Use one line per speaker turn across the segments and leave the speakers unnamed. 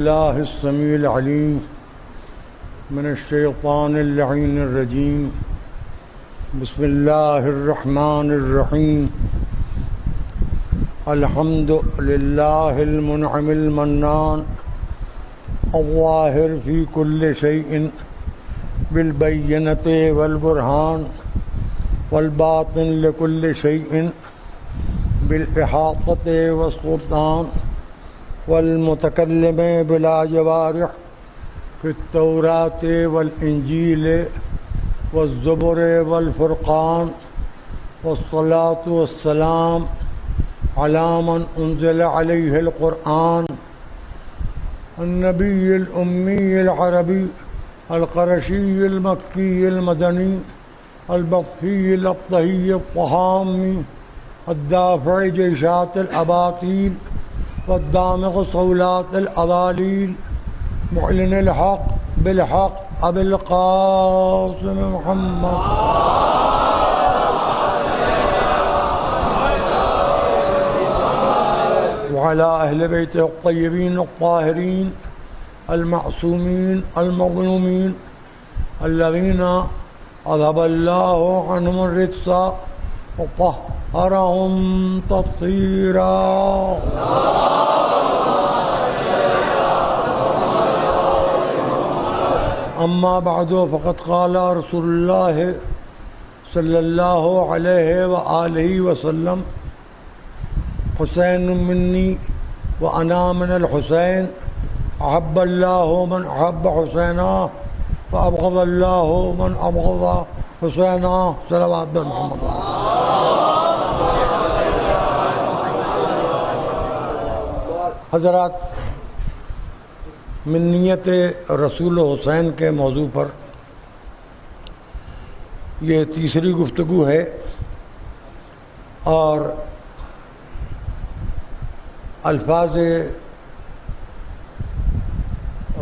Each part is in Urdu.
اللہ السمیع العلیم من الشیطان اللعین الرجیم بسم اللہ الرحمن الرحیم الحمد للہ المنعم المنان الظاہر فی کل شیء بالبینۃ والبرہان والباطن لکل شیء بالاحاطۃ والسلطان والمتکلم بلا جوارح فی التوراۃ والانجیل والزبر والفرقان والصلاۃ والسلام علی من انزل علیہ القرآن النبی الامی العربی القرشی المکی المدنی البطحی الابطحی الطہامی الدافع جیشات الاباطیل والدامغ صولات الأضاليل معلن الحق بالحق أبي القاسم محمد وعلى أهل بيته الطيبين الطاهرين المعصومين المظلومين الذين أذهب الله عنهم الرجس وطهرهم تطهيرا. اما بعد فقد قال رسول اللہ صلی اللہ علیہ وآلہ وسلم حسین منی وانا من الحسین احب اللہ من احب حسینا وابغض اللہ من ابغض حسینا صلوات محمد. حضرات، منیت رسول حسین کے موضوع پر یہ تیسری گفتگو ہے اور الفاظ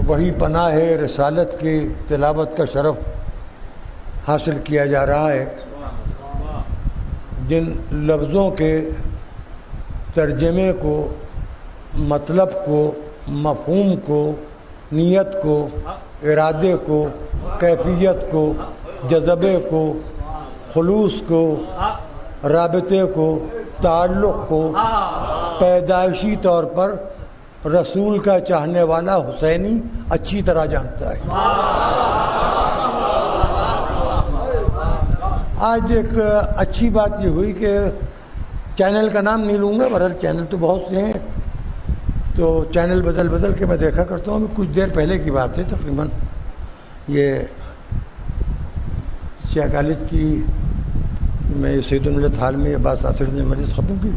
وحی پناہ رسالت کی تلاوت کا شرف حاصل کیا جا رہا ہے. جن لفظوں کے ترجمے کو، مطلب کو، مفہوم کو، نیت کو، ارادے کو، کیفیت کو، جذبے کو، خلوص کو، رابطے کو، تعلق کو پیدائشی طور پر رسول کا چاہنے والا حسینی اچھی طرح جانتا ہے. آج ایک اچھی بات یہ ہوئی کہ چینل کا نام نہیں لوں گا، بہرحال چینل تو بہت سے ہیں، تو چینل بدل کے میں دیکھا کرتا ہوں. کچھ دیر پہلے کی بات ہے، تقریباً یہ شیعہ کالج کی میں سید الملت حال میں یہ بات آصف نے مجلس ختم کی.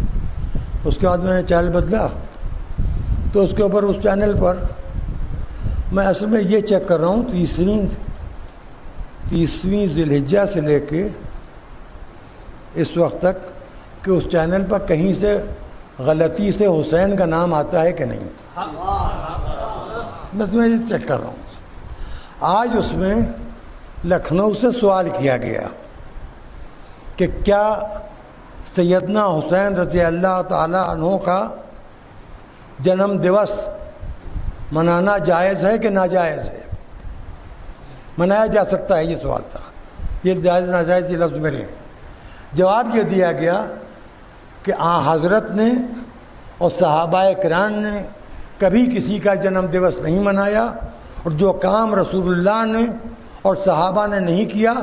اس کے بعد میں نے چینل بدلا تو اس کے اوپر اس چینل پر میں اصل میں یہ چیک کر رہا ہوں تیسویں ذی الحجہ سے لے کے اس وقت تک کہ اس چینل پر کہیں سے غلطی سے حسین کا نام آتا ہے کہ نہیں. بس میں یہ چیک کر رہا ہوں. آج اس میں لکھنؤ سے سوال کیا گیا کہ کیا سیدنا حسین رضی اللہ تعالی عنہ کا جنم دیوس منانا جائز ہے کہ ناجائز ہے، منایا جا سکتا ہے؟ یہ سوال تھا. یہ جائز ناجائز یہ لفظ میرے. جواب یہ دیا گیا کہ حضرت نے اور صحابہ کرام نے کبھی کسی کا جنم دیوس نہیں منایا، اور جو کام رسول اللہ نے اور صحابہ نے نہیں کیا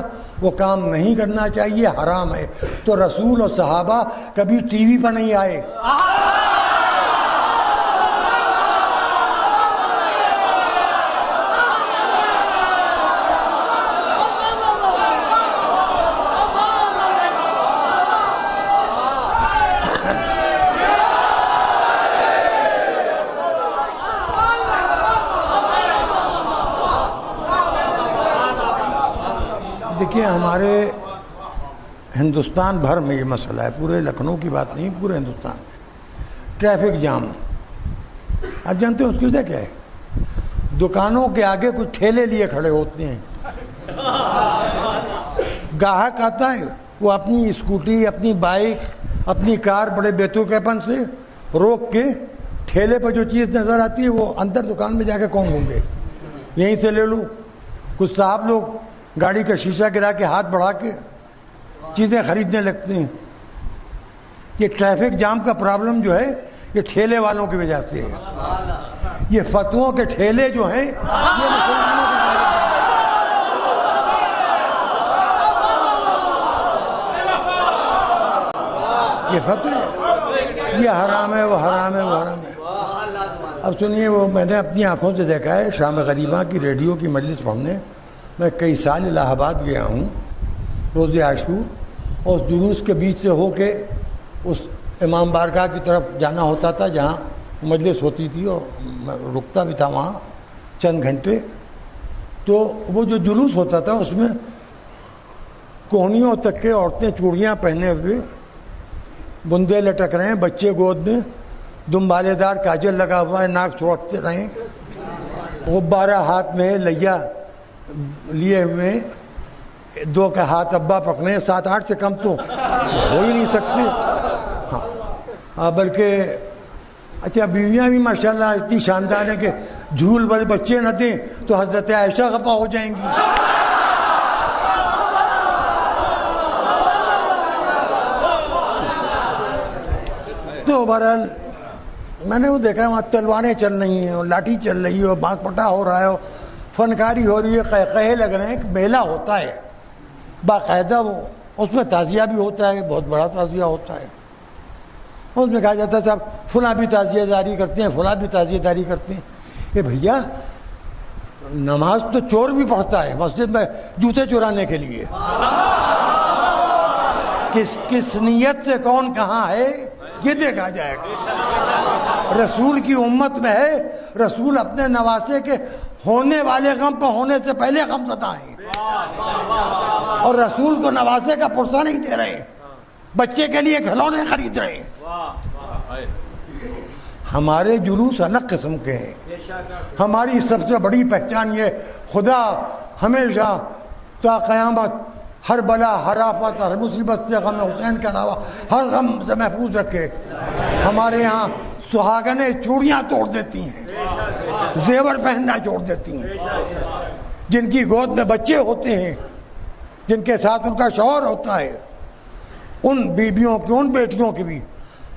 وہ کام نہیں کرنا چاہیے، حرام ہے. تو رسول اور صحابہ کبھی ٹی وی پر نہیں آئے. دیکھیے، ہمارے ہندوستان بھر میں یہ مسئلہ ہے، پورے لکھنؤ کی بات نہیں، پورے ہندوستان میں ٹریفک جام. آپ جانتے ہیں اس کی وجہ کیا ہے؟ دکانوں کے آگے کچھ ٹھیلے لیے کھڑے ہوتے ہیں، گاہک آتا ہے، وہ اپنی اسکوٹی، اپنی بائک، اپنی کار بڑے بیتوکے پن سے روک کے ٹھیلے پہ جو چیز نظر آتی ہے وہ اندر دکان میں جا کے کون گھومے، یہیں سے لے لو۔ کچھ صاحب لوگ گاڑی کا شیشہ گرا کے ہاتھ بڑھا کے چیزیں خریدنے لگتے ہیں۔ یہ ٹریفک جام کا پرابلم جو ہے یہ ٹھیلے والوں کی وجہ سے ہے۔ یہ فتووں کے ٹھیلے جو ہیں یہ مسلمانوں کے یہ فتوے، یہ حرام ہے، وہ حرام ہے، وہ حرام ہے۔ اب سنیے، وہ میں نے اپنی آنکھوں سے دیکھا ہے، شام غریبہ کی ریڈیو کی مجلس پڑھنے میں کئی سال الہ آباد گیا ہوں روز عاشور، اور اس جلوس کے بیچ سے ہو کے اس امام بارگاہ کی طرف جانا ہوتا تھا جہاں مجلس ہوتی تھی، اور میں رکتا بھی تھا وہاں چند گھنٹے۔ تو وہ جو جلوس ہوتا تھا اس میں کوہنیوں تک کے عورتیں چوڑیاں پہنے ہوئے، بندے لٹک رہے ہیں، بچے گود میں، دمبالے دار کاجل لگا ہوا ہے، ناک چھوڑتے رہے، غبارہ ہاتھ میں، لیا لیے ہوئے، دو کے ہاتھ ابا پکڑے، 7-8 سے کم تو ہو ہی نہیں سکتے۔ ہاں بلکہ اچھا بیویاں بھی ماشاءاللہ اتنی شاندار ہیں کہ جھول والے بچے نہ دیں تو حضرت عائشہ خفا ہو جائیں گی۔ تو بہرحال میں نے وہ دیکھا ہے وہاں تلواریں چل رہی ہیں اور لاٹھی چل رہی ہے اور بانک پٹا ہو رہا ہے اور فنکاری ہو رہی ہے، قہقہے لگ رہے ہیں۔ ایک میلہ ہوتا ہے باقاعدہ، وہ اس میں تعزیہ بھی ہوتا ہے، بہت بڑا تعزیہ ہوتا ہے۔ اس میں کہا جاتا ہے صاحب فلاں بھی تعزیہ داری کرتے ہیں، فلاں بھی تعزیہ داری کرتے ہیں۔ کہ بھیا نماز تو چور بھی پڑھتا ہے مسجد میں جوتے چرانے کے لیے، کس نیت سے کون کہاں ہے یہ دیکھا جائے گا۔ رسول کی امت میں ہے، رسول اپنے نواسے کے ہونے والے غم پہ ہونے سے پہلے غم زدہ ہیں، اور رسول کو نواسے کا پرسہ نہیں دے رہے، بچے کے لیے کھلونے خرید رہے ہیں۔ ہمارے جلوس الگ قسم کے ہیں۔ ہماری سب سے بڑی پہچان یہ خدا ہمیشہ تا قیامت ہر بلا، ہر آفت، ہر مصیبت سے غم حسین کے علاوہ ہر غم سے محفوظ رکھے۔ ہمارے یہاں سہاگنیں چوڑیاں توڑ دیتی ہیں، زیور پہننا چھوڑ دیتی ہیں، جن کی گود میں بچے ہوتے ہیں، جن کے ساتھ ان کا شوہر ہوتا ہے، ان بیبیوں کی، ان بیٹیوں کی بھی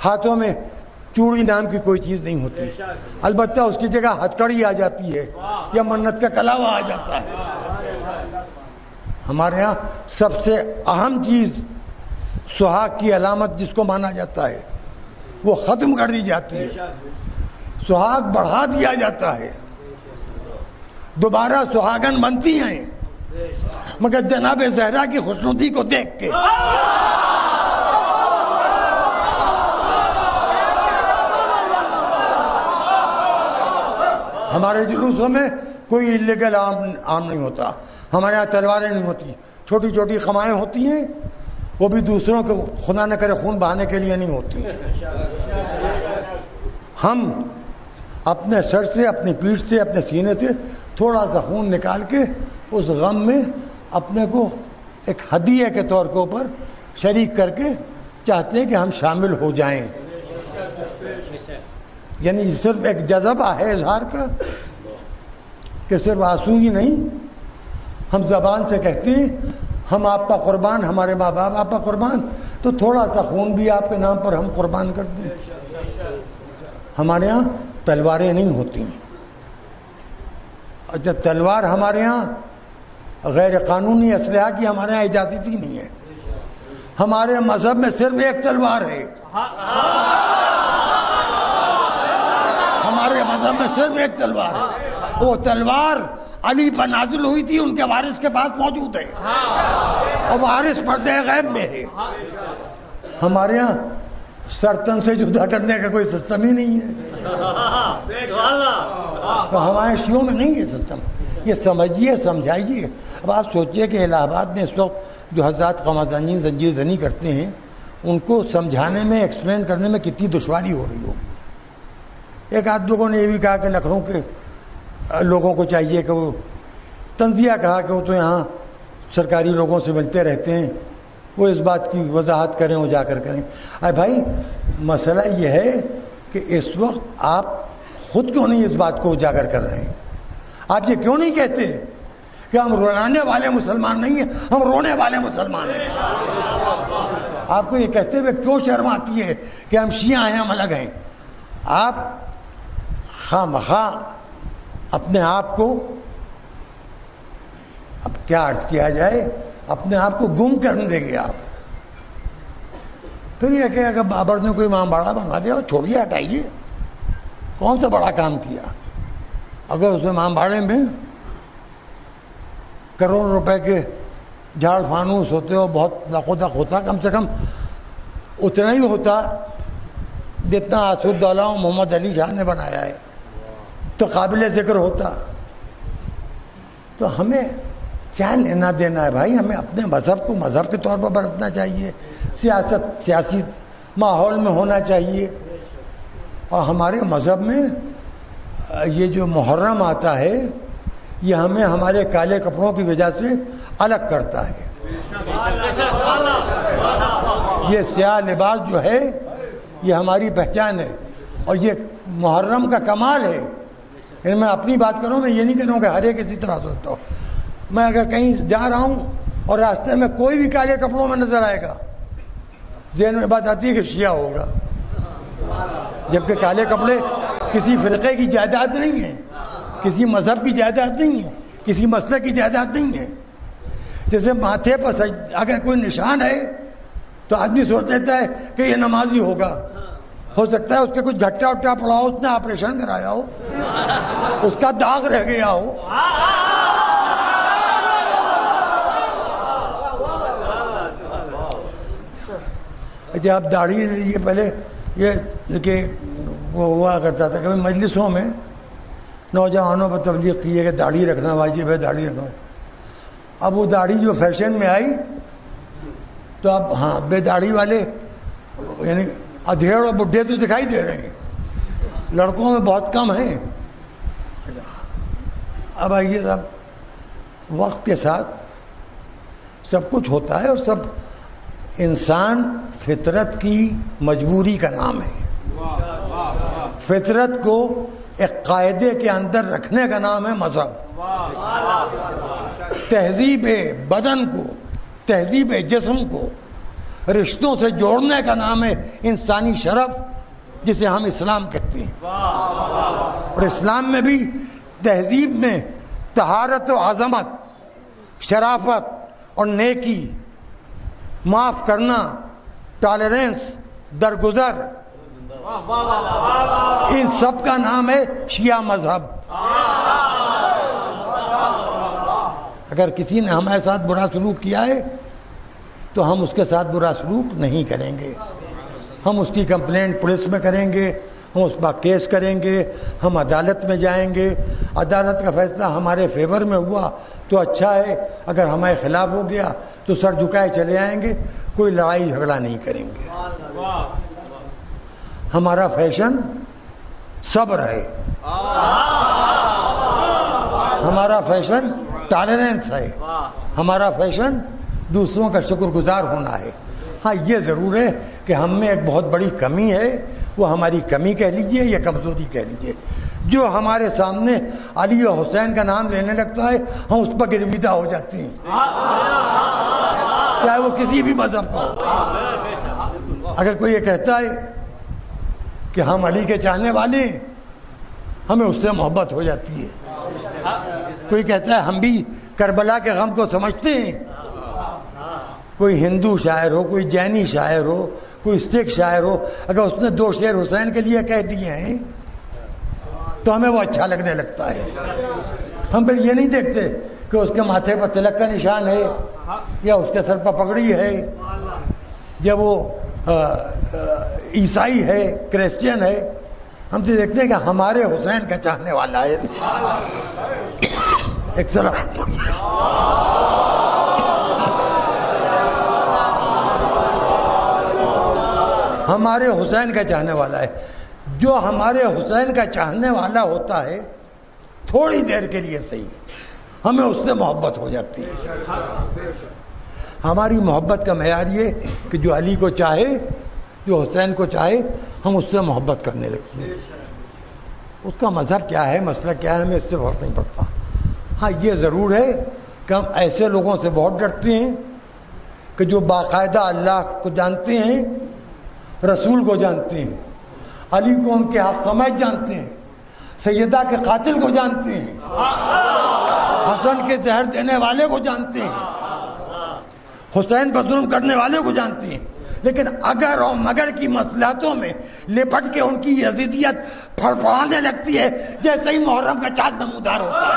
ہاتھوں میں چوڑی نام کی کوئی چیز نہیں ہوتی۔ البتہ اس کی جگہ ہتھکڑی آ جاتی ہے یا منت کا کلاوہ آ جاتا ہے۔ ہمارے ہاں سب سے اہم چیز سہاگ کی علامت جس کو مانا جاتا ہے وہ ختم کر دی جاتی ہے، سہاگ بڑھا دیا جاتا ہے، دوبارہ سہاگن بنتی ہیں مگر جناب زہرا کی خوشنودی کو دیکھ کے۔ ہمارے جلوسوں میں کوئی اللیگل عام نہیں ہوتا، ہمارے یہاں تلواریں نہیں ہوتی، چھوٹی چھوٹی خمائیں ہوتی ہیں، وہ بھی دوسروں کو خدا نہ کرے خون بہانے کے لیے نہیں ہوتی۔ ہم اپنے سر سے، اپنی پیٹھ سے، اپنے سینے سے تھوڑا سا خون نکال کے اس غم میں اپنے کو ایک ہدیہ کے طور کے اوپر شریک کر کے چاہتے ہیں کہ ہم شامل ہو جائیں۔ یعنی صرف ایک جذبہ ہے اظہار کا کہ صرف آنسو ہی نہیں، ہم زبان سے کہتے ہیں ہم آپ کا قربان، ہمارے ماں باپ آپ کا قربان، تو تھوڑا سا خون بھی آپ کے نام پر ہم قربان کر دیں۔ ہمارے ہاں تلواریں نہیں ہوتی، اچھا تلوار ہمارے ہاں غیر قانونی اسلحہ کی ہمارے ہاں اجازت ہی نہیں ہے۔ ہمارے مذہب میں صرف ایک تلوار ہے، ہمارے مذہب میں صرف ایک تلوار ہے، وہ تلوار علی پر نازل ہوئی تھی، ان کے وارث کے پاس موجود ہے اور وارث پردہ غیب میں ہے۔ ہمارے ہاں سرطن سے جدا کرنے کا کوئی سسٹم ہی نہیں ہے، تو ہمارے شیعوں میں نہیں ہے سسٹم۔ یہ سمجھیے، سمجھائیے۔ اب آپ سوچئے کہ الہ آباد میں اس وقت جو حضرات قمرزنی زنجیر زنی کرتے ہیں ان کو سمجھانے میں، ایکسپلین کرنے میں کتنی دشواری ہو رہی ہوگی۔ ایک آدھ لوگوں نے یہ بھی کہا کہ لکھنؤ کے لوگوں کو چاہیے کہ وہ تنزیہ کہا کہ وہ تو یہاں سرکاری لوگوں سے ملتے رہتے ہیں، وہ اس بات کی وضاحت کریں، وہ جا کر کریں۔ ارے بھائی مسئلہ یہ ہے کہ اس وقت آپ خود کیوں نہیں اس بات کو اجاگر کر رہے ہیں؟ آپ یہ کیوں نہیں کہتے کہ ہم رولانے والے مسلمان نہیں ہیں، ہم رونے والے مسلمان ہیں؟ آپ کو یہ کہتے ہوئے کیوں شرم آتی ہے کہ ہم شیعہ ہیں، ہم الگ ہیں؟ آپ خواہ مخواہ اپنے آپ کو، اب کیا عرض کیا جائے، اپنے آپ کو گم کرنے دیں گے آپ. پھر یہ کہ اگر بابر نے کوئی امام باڑہ بنوا دیا چھوڑیے، ہٹائیے، کون سا بڑا کام کیا؟ اگر اس امام باڑے میں کروڑ روپے کے جھاڑ فانوس ہوتے ہو، بہت لقودق ہوتا، کم سے کم اتنا ہی ہوتا جتنا آصف الدولہ محمد علی شاہ نے بنایا ہے، تو قابل ذکر ہوتا. تو ہمیں کیا لینا دینا ہے بھائی؟ ہمیں اپنے مذہب کو مذہب کے طور پر برتنا چاہیے، سیاست سیاسی ماحول میں ہونا چاہیے. اور ہمارے مذہب میں یہ جو محرم آتا ہے یہ ہمیں ہمارے کالے کپڑوں کی وجہ سے الگ کرتا ہے. یہ سیاہ لباس جو ہے یہ ہماری پہچان ہے، اور یہ محرم کا کمال ہے. یعنی میں اپنی بات کروں، میں یہ نہیں کہہ رہا ہوں کہ ہر ایک اسی طرح سوچتا ہوں. میں اگر کہیں جا رہا ہوں اور راستے میں کوئی بھی کالے کپڑوں میں نظر آئے گا، ذہن میں بات آتی ہے کہ شیعہ ہوگا، جبکہ کالے کپڑے کسی فرقے کی جائیداد نہیں ہیں، کسی مذہب کی جائیداد نہیں ہے، کسی مسلک کی جائیداد نہیں ہے. جیسے ماتھے پر اگر کوئی نشان ہے تو آدمی سوچ لیتا ہے کہ یہ نمازی ہوگا. ہو سکتا ہے اس کے کچھ گھٹا وٹا پڑا ہو، اس نے آپریشن کرایا ہو، اس کا داغ رہ گیا ہو. جب داڑھی لیجیے، پہلے یہ کہ وہ ہوا کرتا تھا کبھی مجلسوں میں نوجوانوں پر تبلیغ کی ہے کہ داڑھی رکھنا واجب ہے، داڑھی رکھنا. اب وہ داڑھی جو فیشن میں آئی تو اب ہاں بے داڑھی والے یعنی ادھیڑ اور بڈھے تو دکھائی دے رہے ہیں، لڑکوں میں بہت کم ہیں. اب آئیے صاحب، وقت کے ساتھ سب کچھ ہوتا ہے، اور سب انسان فطرت کی مجبوری کا نام ہے. فطرت کو ایک قاعدے کے اندر رکھنے کا نام ہے مذہب. تہذیب بدن کو، تہذیب جسم کو رشتوں سے جوڑنے کا نام ہے انسانی شرف، جسے ہم اسلام کہتے ہیں. اور اسلام میں بھی تہذیب میں طہارت و عظمت، شرافت اور نیکی، معاف کرنا، ٹالرنس، درگزر، ان سب کا نام ہے شیعہ مذہب. اگر کسی نے ہمارے ساتھ برا سلوک کیا ہے تو ہم اس کے ساتھ برا سلوک نہیں کریں گے. ہم اس کی کمپلینٹ پولیس میں کریں گے، ہم اس پر کیس کریں گے، ہم عدالت میں جائیں گے. عدالت کا فیصلہ ہمارے فیور میں ہوا تو اچھا ہے، اگر ہمارے خلاف ہو گیا تو سر جھکائے چلے آئیں گے، کوئی لڑائی جھگڑا نہیں کریں گے. ہمارا فیشن صبر ہے، ہمارا فیشن ٹالرنس ہے، ہمارا فیشن دوسروں کا شکر گزار ہونا ہے. ہاں یہ ضرور ہے کہ ہم میں ایک بہت بڑی کمی ہے، وہ ہماری کمی کہہ لیجئے یا کمزوری کہہ لیجئے. جو ہمارے سامنے علی و حسین کا نام لینے لگتا ہے ہم اس پر گرویدہ ہو جاتے ہیں، چاہے وہ کسی بھی مذہب کا ہو. اگر کوئی یہ کہتا ہے کہ ہم علی کے چاہنے والے ہیں، ہمیں اس سے محبت ہو جاتی ہے. کوئی کہتا ہے ہم بھی کربلا کے غم کو سمجھتے ہیں. کوئی ہندو شاعر ہو، کوئی جینی شاعر ہو، کوئی سکھ شاعر ہو، اگر اس نے 2 شعر حسین کے لیے کہہ دیے ہیں تو ہمیں وہ اچھا لگنے لگتا ہے. ہم پھر یہ نہیں دیکھتے کہ اس کے ماتھے پر تلک کا نشان ہے یا اس کے سر پر پگڑی ہے یا وہ عیسائی ہے، کرسچین ہے. ہم تو دیکھتے ہیں کہ ہمارے حسین کا چاہنے والا ہے. ایک طرح ہمارے حسین کا چاہنے والا ہے. جو ہمارے حسین کا چاہنے والا ہوتا ہے تھوڑی دیر کے لیے صحیح ہمیں اس سے محبت ہو جاتی ہے. ہماری محبت کا معیار یہ کہ جو علی کو چاہے، جو حسین کو چاہے، ہم اس سے محبت کرنے لگتے ہیں. اس کا مذہب کیا ہے، مسئلہ کیا ہے، ہمیں اس سے فرق نہیں پڑتا. ہاں یہ ضرور ہے کہ ہم ایسے لوگوں سے بہت ڈرتے ہیں کہ جو باقاعدہ اللہ کو جانتے ہیں، رسول کو جانتے ہیں، علی کو ان کے حق سمجھ جانتے ہیں، سیدہ کے قاتل کو جانتے ہیں، حسن کے زہر دینے والے کو جانتے ہیں، حسین پر ظلم کرنے والے کو جانتے ہیں، لیکن اگر اور مگر کی مصلحتوں میں لپٹ کے ان کی یزیدیت پھڑپڑانے لگتی ہے جیسے ہی محرم کا چاند نمودار ہوتا ہے.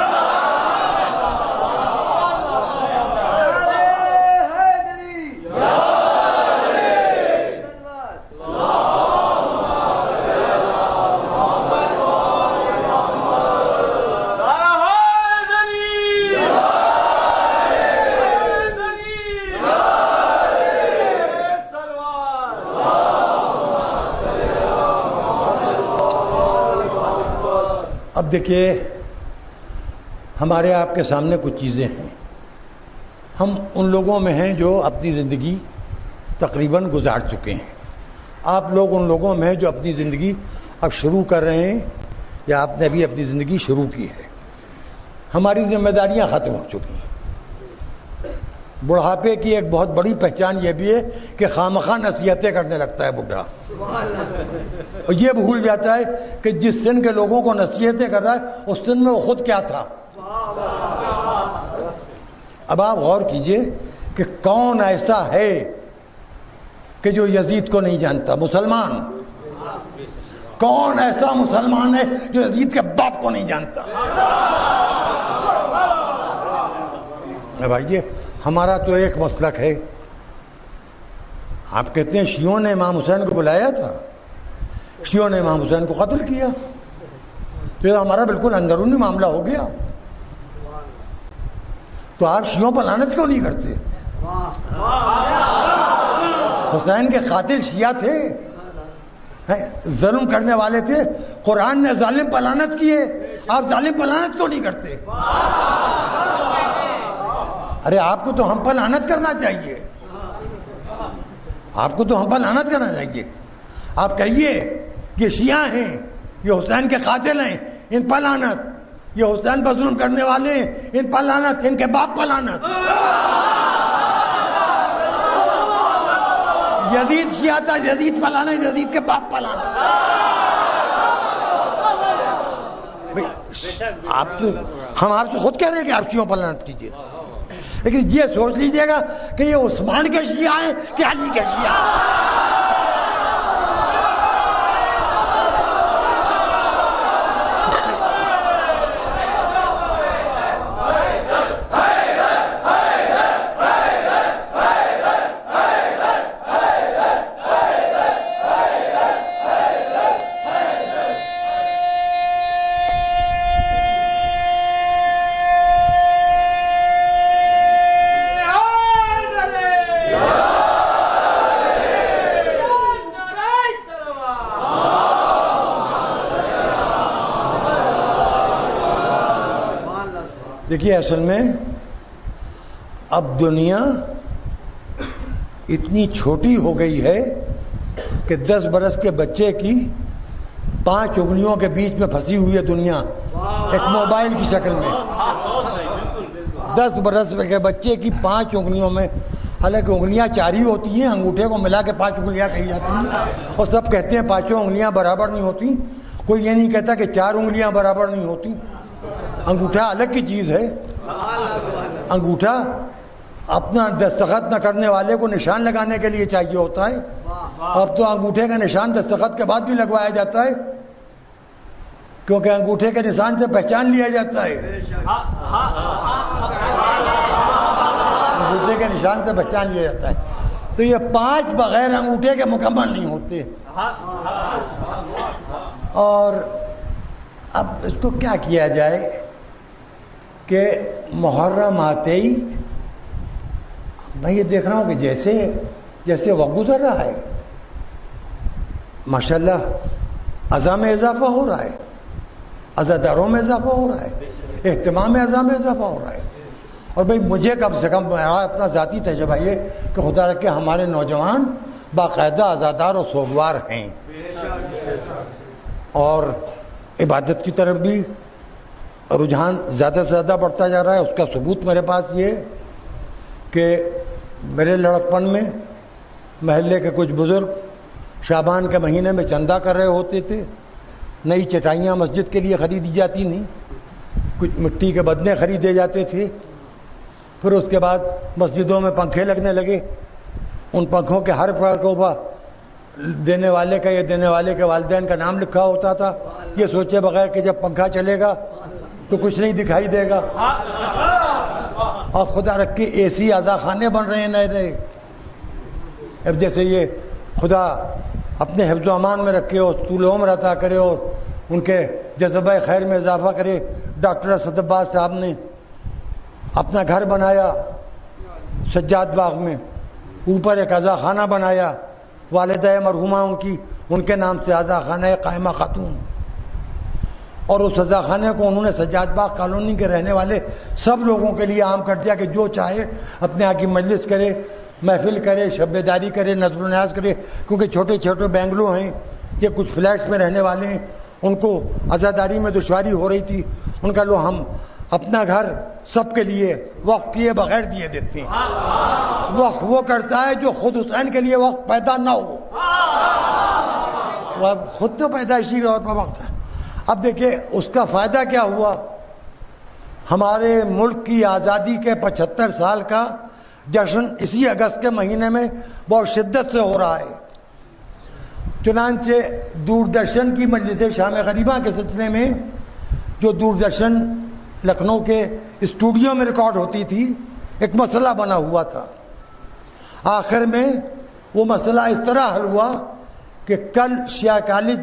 اب دیکھیے ہمارے آپ کے سامنے کچھ چیزیں ہیں. ہم ان لوگوں میں ہیں جو اپنی زندگی تقریباً گزار چکے ہیں. آپ لوگ ان لوگوں میں ہیں جو اپنی زندگی اب شروع کر رہے ہیں یا آپ نے ابھی اپنی زندگی شروع کی ہے. ہماری ذمہ داریاں ختم ہو چکی ہیں. بڑھاپے کی ایک بہت بڑی پہچان یہ بھی ہے کہ خامخواہ نصیحتیں کرنے لگتا ہے بڈھا، اور یہ بھول جاتا ہے کہ جس سن کے لوگوں کو نصیحتیں کر رہا ہے اس سن میں وہ خود کیا تھا. اب آپ غور کیجئے کہ کون ایسا ہے کہ جو یزید کو نہیں جانتا؟ مسلمان. کون ایسا مسلمان ہے جو یزید کے باپ کو نہیں جانتا؟ بھائی ہمارا تو ایک مسلک ہے. آپ کہتے ہیں شیعوں نے امام حسین کو بلایا تھا، شیعوں نے امام حسین کو قتل کیا، تو یہ ہمارا بالکل اندرونی معاملہ ہو گیا. تو آپ شیعوں پر لعنت کیوں نہیں کرتے؟ حسین کے قاتل شیعہ تھے، ظلم کرنے والے تھے. قرآن نے ظالم پر لعنت کی ہے، آپ ظالم پر لعنت کیوں نہیں کرتے؟ ارے آپ کو تو ہم پر لعنت کرنا چاہیے، آپ کو تو ہم پر لعنت کرنا چاہیے. آپ کہیے یہ شیعہ ہیں، یہ حسین کے قاتل ہیں، ان پر لعنت. یہ حسین پر ظلم کرنے والے ہیں، ان پر لعنت، ان کے باپ پر لعنت. یزید شیعہ تھا، یزید پر لعنت، یزید کے باپ پر لعنت. ہم آپ سے خود کہہ رہے ہیں کہ آپ شیعوں پر لعنت کیجیے، لیکن یہ سوچ لیجئے گا کہ یہ عثمان کے شیعہ ہیں کہ علی کے شیعہ ہیں. دیکھیے اصل میں اب دنیا اتنی چھوٹی ہو گئی ہے کہ 10 برس کے بچے کی 5 انگلیوں کے بیچ میں پھنسی ہوئی ہے دنیا، ایک موبائل کی شکل میں. 10 برس کے بچے کی 5 انگلیوں میں، حالانکہ انگلیاں 4 ہی ہوتی ہیں، انگوٹھے کو ملا کے 5 انگلیاں کہی جاتی ہیں، اور سب کہتے ہیں 5 انگلیاں برابر نہیں ہوتی. کوئی یہ نہیں کہتا کہ 4 انگلیاں برابر نہیں ہوتی. انگوٹھا الگ کی چیز ہے. انگوٹھا اپنا دستخط نہ کرنے والے کو نشان لگانے کے لیے چاہیے ہوتا ہے. اب تو انگوٹھے کا نشان دستخط کے بعد بھی لگوایا جاتا ہے، کیونکہ انگوٹھے کے نشان سے پہچان لیا جاتا ہے. انگوٹھے کے نشان سے پہچان لیا جاتا ہے. تو یہ 5 بغیر انگوٹھے کے مکمل نہیں ہوتے. اور اب اس کو کیا کیا جائے کہ محرم آتے ہی میں یہ دیکھ رہا ہوں کہ جیسے وقت گزر رہا ہے، ماشاءاللہ عزا میں اضافہ ہو رہا ہے، عزاداروں میں اضافہ ہو رہا ہے، اہتمام اعضاء میں اضافہ ہو رہا ہے. اور بھئی مجھے کم سے کم اپنا ذاتی تجربہ یہ کہ خدا رکھے ہمارے نوجوان باقاعدہ عزادار اور سوگوار ہیں. اور عبادت کی طرف بھی رجحان زیادہ سے زیادہ بڑھتا جا رہا ہے۔ اس کا ثبوت میرے پاس یہ کہ میرے لڑکپن میں محلے کے کچھ بزرگ شعبان کے مہینے میں چندہ کر رہے ہوتے تھے، نئی چٹائیاں مسجد کے لیے خریدی جاتی نہیں، کچھ مٹی کے بدنے خریدے جاتے تھے، پھر اس کے بعد مسجدوں میں پنکھے لگنے لگے، ان پنکھوں کے ہر پر کے اوپر دینے والے کا یا دینے والے کے والدین کا نام لکھا ہوتا تھا، یہ سوچے بغیر کہ جب پنکھا چلے گا تو کچھ نہیں دکھائی دے گا۔ اور خدا رکھ کے اے سی عزا خانے بن رہے ہیں نئے نئے۔ اب جیسے یہ خدا اپنے حفظ و امان میں رکھے اور طول عمر عطا کرے اور ان کے جذبہ خیر میں اضافہ کرے، ڈاکٹر اسد عباس صاحب نے اپنا گھر بنایا سجاد باغ میں، اوپر ایک عزا خانہ بنایا، والدہ مرحومہ ان کے نام سے عزا خانہ قائمہ خاتون، اور اس عزا خانے کو انہوں نے سجاد باغ کالونی کے رہنے والے سب لوگوں کے لیے عام کر دیا کہ جو چاہے اپنے آگے مجلس کرے، محفل کرے، شب بیداری کرے، نظر و نیاز کرے، کیونکہ چھوٹے چھوٹے بینگلو ہیں، یہ کچھ فلیٹس میں رہنے والے ہیں، ان کو عزاداری میں دشواری ہو رہی تھی، ان کا لو ہم اپنا گھر سب کے لیے وقف کیے بغیر دیے دیتے ہیں۔ وقف وہ کرتا ہے جو خود حسین کے لیے وقت پیدا نہ ہو، وہ خود تو پیدائشی طور پر وقت ہے۔ اب دیکھیں اس کا فائدہ کیا ہوا، ہمارے ملک کی آزادی کے 75 سال کا جشن اسی اگست کے مہینے میں بہت شدت سے ہو رہا ہے۔ چنانچہ دوردرشن کی مجلس شام غریبہ کے سلسلے میں جو دوردرشن لکھنؤ کے اسٹوڈیو میں ریکارڈ ہوتی تھی، ایک مسئلہ بنا ہوا تھا۔ آخر میں وہ مسئلہ اس طرح حل ہوا کہ کل شیعہ کالج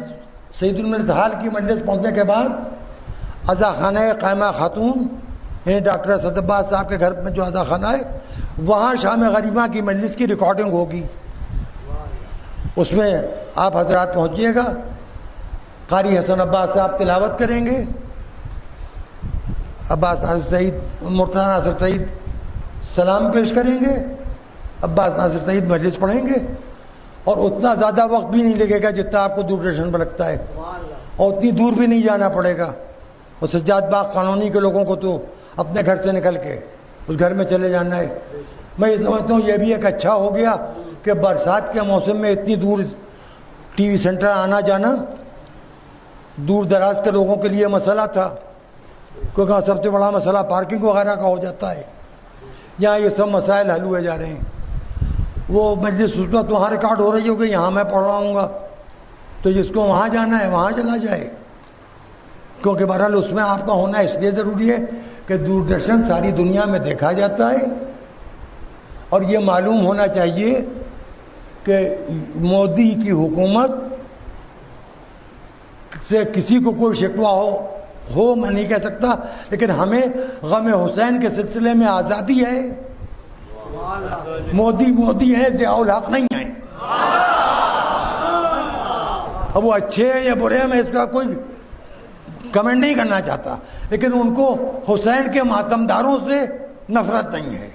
سید الملت حال کی مجلس پہنچنے کے بعد عزا خانہ قائمہ خاتون یعنی ڈاکٹر اسد عباس صاحب کے گھر میں جو عزا خانہ ہے، وہاں شام غریبہ کی مجلس کی ریکارڈنگ ہوگی، اس میں آپ حضرات پہنچیے گا، قاری حسن عباس صاحب تلاوت کریں گے، عباس ناصر سعید مرتضیٰ ناصر سعید سلام پیش کریں گے، عباس ناصر سعید مجلس پڑھیں گے، اور اتنا زیادہ وقت بھی نہیں لگے گا جتنا آپ کو دوردرشن پر لگتا ہے، اور اتنی دور بھی نہیں جانا پڑے گا۔ اور سجاد باغ کالونی کے لوگوں کو تو اپنے گھر سے نکل کے اس گھر میں چلے جانا ہے۔ میں یہ سمجھتا ہوں یہ بھی ایک اچھا ہو گیا کہ برسات کے موسم میں اتنی دور ٹی وی سینٹر آنا جانا دور دراز کے لوگوں کے لیے مسئلہ تھا، کیونکہ سب سے بڑا مسئلہ پارکنگ وغیرہ کا ہو جاتا ہے۔ یہاں یہ سب مسائل حل ہوئے جا رہے ہیں۔ وہ مجلس اس وقت وہاں ریکارڈ ہو رہی ہوگی، یہاں میں پڑھ رہا ہوں گا، تو جس کو وہاں جانا ہے وہاں چلا جائے، کیونکہ بہرحال اس میں آپ کا ہونا اس لیے ضروری ہے کہ دوردرشن ساری دنیا میں دیکھا جاتا ہے، اور یہ معلوم ہونا چاہیے کہ مودی کی حکومت سے کسی کو کوئی شکوہ ہو میں نہیں کہہ سکتا، لیکن ہمیں غم حسین کے سلسلے میں آزادی ہے۔ مودی ہیں، ضیاء الحق نہیں ہیں۔ اب وہ اچھے ہیں یا برے ہیں میں اس کا کوئی کمنٹ نہیں کرنا چاہتا، لیکن ان کو حسین کے ماتمداروں سے نفرت نہیں ہے۔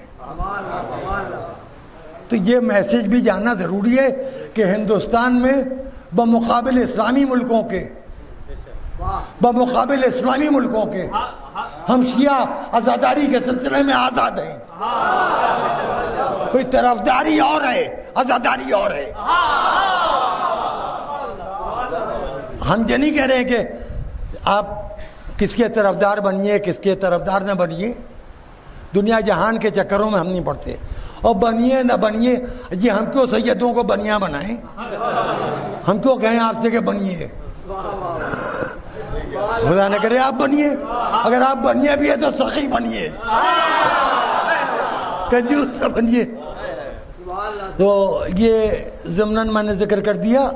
تو یہ میسج بھی جاننا ضروری ہے کہ ہندوستان میں بمقابل اسلامی ملکوں کے ہم شیعہ عزاداری کے سلسلے میں آزاد ہیں۔ کوئی طرفداری اور ہے، عزاداری اور ہے۔ ہم یہ نہیں کہہ رہے کہ آپ کس کے طرفدار بنیے، کس کے طرفدار نہ بنیے، دنیا جہان کے چکروں میں ہم نہیں پڑتے، اور بنیے نہ بنیے یہ ہم کیوں سیدوں کو بنیاں بنائیں، ہم کیوں کہیں آپ سے کہ بنیے، خدا نہ کرے آپ بنیے، اگر آپ بنیے بھی ہے تو سخی بنیے، کنجوس نہ بنیے۔ تو یہ ضمناً میں نے ذکر کر دیا،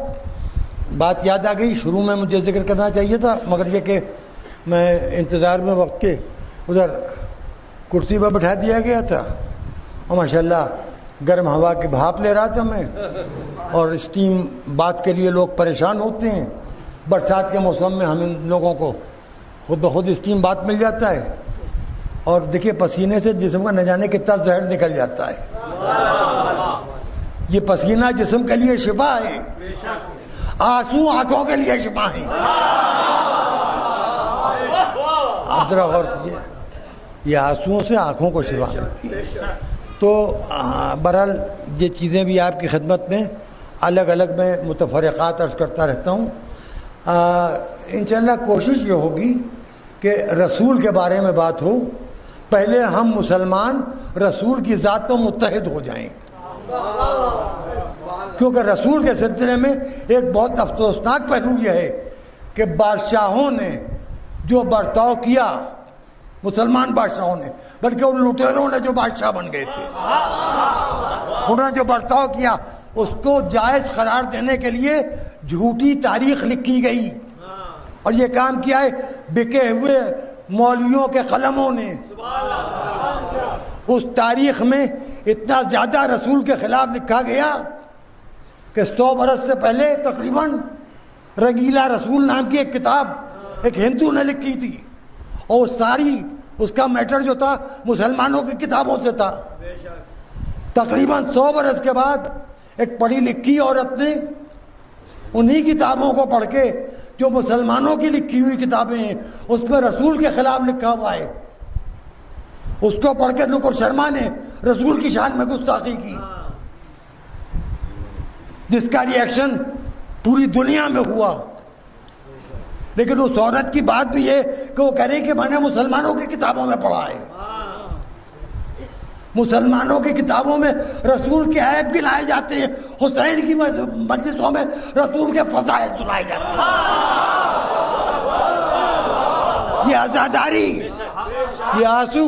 بات یاد آ گئی، شروع میں مجھے ذکر کرنا چاہیے تھا، مگر یہ کہ میں انتظار میں وقت کے ادھر کرسی پر بٹھا دیا گیا تھا، اور ماشاءاللہ گرم ہوا کی بھاپ لے رہا تھا میں، اور اسٹیم بات کے لیے لوگ پریشان ہوتے ہیں، برسات کے موسم میں ہم ان لوگوں کو خود بخود اسٹیم بات مل جاتا ہے، اور دیکھیے پسینے سے جسم کا نہ جانے کتنا زہر نکل جاتا ہے، یہ پسینہ جسم کے لیے شفا ہے۔ آنسو آنکھوں کے لیے شفا ہیں. آپ ذرا غور کیجیے، یہ آنسوؤں سے آنکھوں کو شفا ملتی ہے. تو بہرحال یہ چیزیں بھی آپ کی خدمت میں الگ الگ میں متفرقات عرض کرتا رہتا ہوں. انشاءاللہ کوشش یہ ہوگی کہ رسول کے بارے میں بات ہو. پہلے ہم مسلمان رسول کی ذات پر متحد ہو جائیں، کیونکہ رسول کے سلسلے میں ایک بہت افسوسناک پہلو یہ ہے کہ بادشاہوں نے جو برتاؤ کیا، مسلمان بادشاہوں نے، بلکہ ان لٹیروں نے جو بادشاہ بن گئے تھے، انہوں نے جو برتاؤ کیا اس کو جائز قرار دینے کے لیے جھوٹی تاریخ لکھی گئی. اور یہ کام کیا ہے بکے ہوئے مولویوں کے قلموں نے. اس تاریخ میں اتنا زیادہ رسول کے خلاف لکھا گیا کہ 100 برس سے پہلے تقریباً رنگیلا رسول نام کی ایک کتاب ایک ہندو نے لکھی تھی، اور ساری اس کا میٹر جو تھا مسلمانوں کی کتابوں سے تھا. تقریباً 100 برس کے بعد ایک پڑھی لکھی عورت نے انہی کتابوں کو پڑھ کے، جو مسلمانوں کی لکھی ہوئی کتابیں ہیں اس میں رسول کے خلاف لکھا ہوا ہے، اس کو پڑھ کے نکر شرما نے رسول کی شان میں گستاخی کی، جس کا ری ایکشن پوری دنیا میں ہوا. لیکن اس عورت کی بات بھی ہے کہ وہ کہہ رہی کہ میں نے مسلمانوں کی کتابوں میں پڑھا ہے. مسلمانوں کی کتابوں میں رسول کے عیب بھی لائے جاتے ہیں، حسین کی مجلسوں میں رسول کے فضائل سنائے جاتے ہیں. یہ عزاداری، یہ آنسو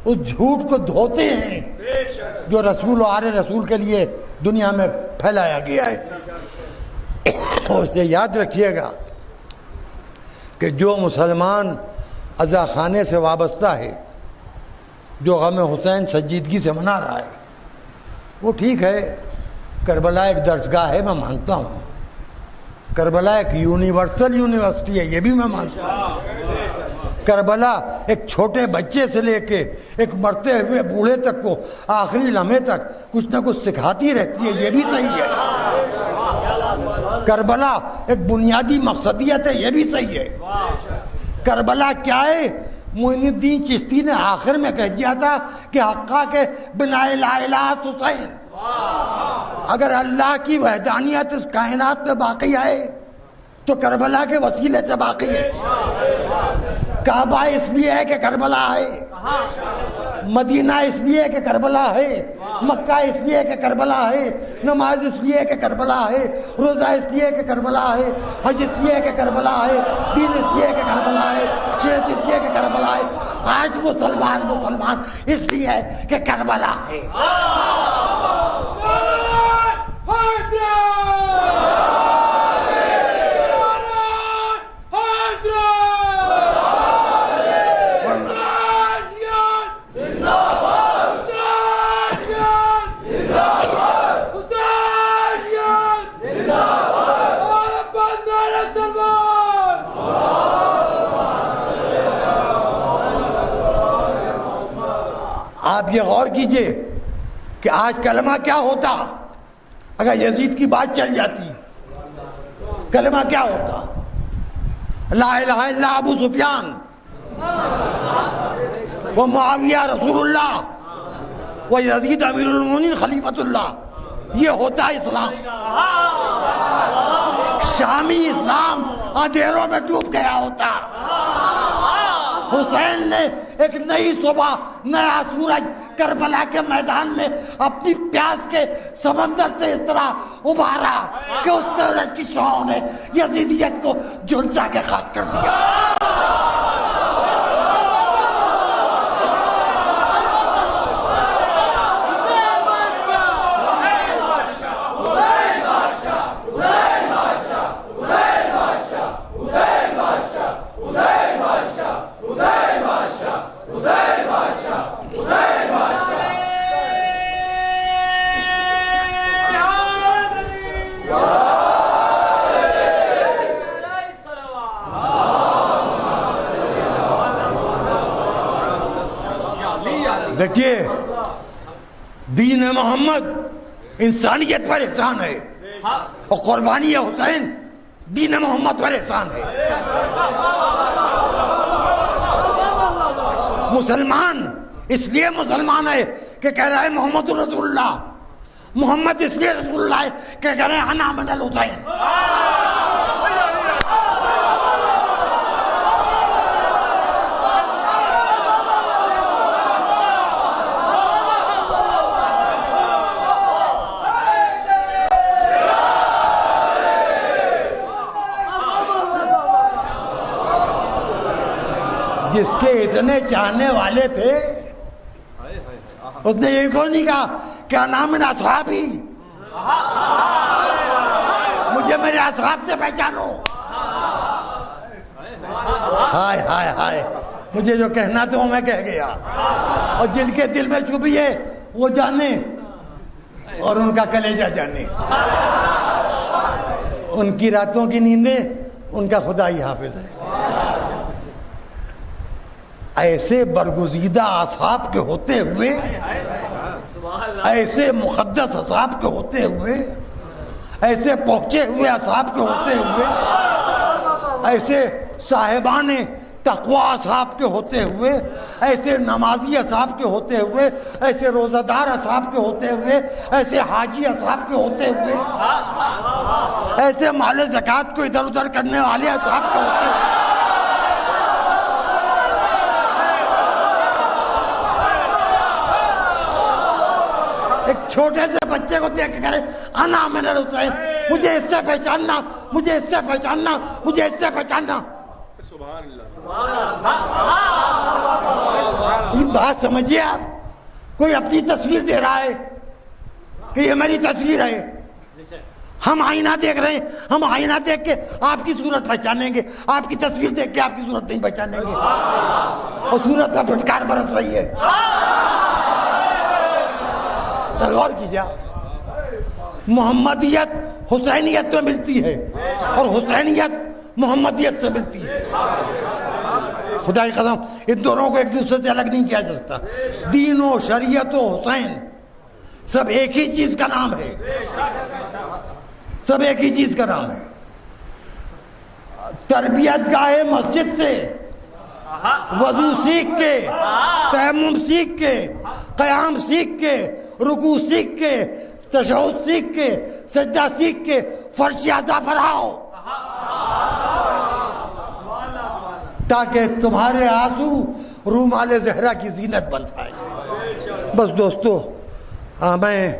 اس جھوٹ کو دھوتے ہیں جو رسول و آل رسول کے لیے دنیا میں پھیلایا گیا ہے. اسے یاد رکھیے گا کہ جو مسلمان عزا خانے سے وابستہ ہے، جو غم حسین سنجیدگی سے منا رہا ہے، وہ ٹھیک ہے، کربلا ایک درسگاہ ہے، میں مانتا ہوں. کربلا ایک یونیورسل یونیورسٹی ہے، یہ بھی میں مانتا ہوں. کربلا ایک چھوٹے بچے سے لے کے ایک مرتے ہوئے بوڑھے تک کو آخری لمحے تک کچھ نہ کچھ سکھاتی رہتی ہے، یہ بھی صحیح ہے. کربلا ایک بنیادی مقصدیت ہے، یہ بھی صحیح ہے. کربلا کیا ہے؟ معین الدین چشتی نے آخر میں کہہ دیا تھا کہ حقہ کے بنا لا الہ حسین. اگر اللہ کی وحدانیت اس کائنات میں باقی ہے تو کربلا کے وسیلے سے باقی ہے. کعبہ اس لیے ہے کہ کربلا ہے، مدینہ اس لیے کہ کربلا ہے، مکہ اس لیے کہ کربلا ہے، نماز اس لیے کہ کربلا ہے، روزہ اس لیے کہ کربلا ہے، حج اس لیے کہ کربلا ہے، دین اس لیے کہ کربلا ہے، شہید اس لیے کہ کربلا ہے. آج مسلمان اس لیے ہے کہ کربلا ہے. آپ یہ غور کیجئے کہ آج کلمہ کیا ہوتا اگر یزید کی بات چل جاتی. کلمہ کیا ہوتا؟ لا الہ الا ابو سفیان و معاویہ رسول اللہ و یزید امیر المومنین خلیفۃ اللہ. یہ ہوتا اسلام. شامی اسلام اندھیروں میں ڈوب گیا ہوتا. حسین نے ایک نئی صبح، نیا سورج کربلا کے میدان میں اپنی پیاس کے سمندر سے اس طرح ابھارا کہ اس سورج کی شعاعوں نے یزیدیت کو جھلسا کے خاک کر دیا. دیکھیے، دین محمد انسانیت پر احسان ہے. اور قربانی حسین دین محمد پر احسان ہے. مسلمان اس لیے مسلمان ہے کہ کہہ رہا ہے محمد رسول اللہ. محمد اس لیے رسول اللہ ہے کہ کہہ رہے ہیں انا من الحسین. جس کے اتنے چاہنے والے تھے اس نے یہ کیوں نہیں کہا کہ انا من اصحابی، مجھے میرے اصحاب سے پہچانو. ہائے ہائے ہائے، مجھے جو کہنا تھا وہ میں کہہ گیا. اور جن کے دل میں چھپی ہے وہ جانے اور ان کا کلیجہ جانے. ان کی راتوں کی نیندیں ان کا خدا ہی حافظ ہے. ایسے برگزیدہ اصحاب کے ہوتے ہوئے، ایسے مقدس اصحاب کے ہوتے ہوئے، ایسے پہنچے ہوئے اصحاب کے ہوتے ہوئے، ایسے صاحبان تقوی اصحاب کے ہوتے ہوئے، ایسے نمازی اصحاب کے ہوتے ہوئے، ایسے روزہ دار اصحاب کے ہوتے ہوئے، ایسے حاجی اصحاب کے ہوتے ہوئے، ایسے مال زکوٰۃ کو ادھر ادھر کرنے والے اصحاب کے ہوتے ہوئے، ایک چھوٹے سے بچے کو دیکھ کے کرے انا من الحسین، مجھے اس سے پہچاننا، مجھے اس سے پہچاننا، مجھے اس سے پہچاننا. سبحان اللہ. یہ بات سمجھیے آپ. کوئی اپنی تصویر دے رہا ہے کہ یہ میری تصویر ہے. ہم آئینہ دیکھ رہے ہیں، ہم آئینہ دیکھ کے آپ کی صورت پہچانیں گے، آپ کی تصویر دیکھ کے آپ کی صورت نہیں پہچانیں گے. اور صورت پر پھٹکار برس رہی ہے. غور کیجیے آپ. محمدیت حسینیت میں ملتی ہے اور حسینیت محمدیت سے ملتی ہے. خدا کی قسم ان دونوں کو ایک دوسرے سے الگ نہیں کیا جا سکتا. دین و شریعت و حسین سب ایک ہی چیز کا نام ہے، سب ایک ہی چیز کا نام ہے. تربیت گاہ مسجد سے وضو سیکھ کے، تیمم سیکھ کے، قیام سیکھ کے، رکوع سیکھ کے، تشہد سیکھ کے، سجدہ سیکھ کے فرش ادا پر آؤ تاکہ تمہارے آنسو رومال زہرا کی زینت بن جائے. بس دوستو، میں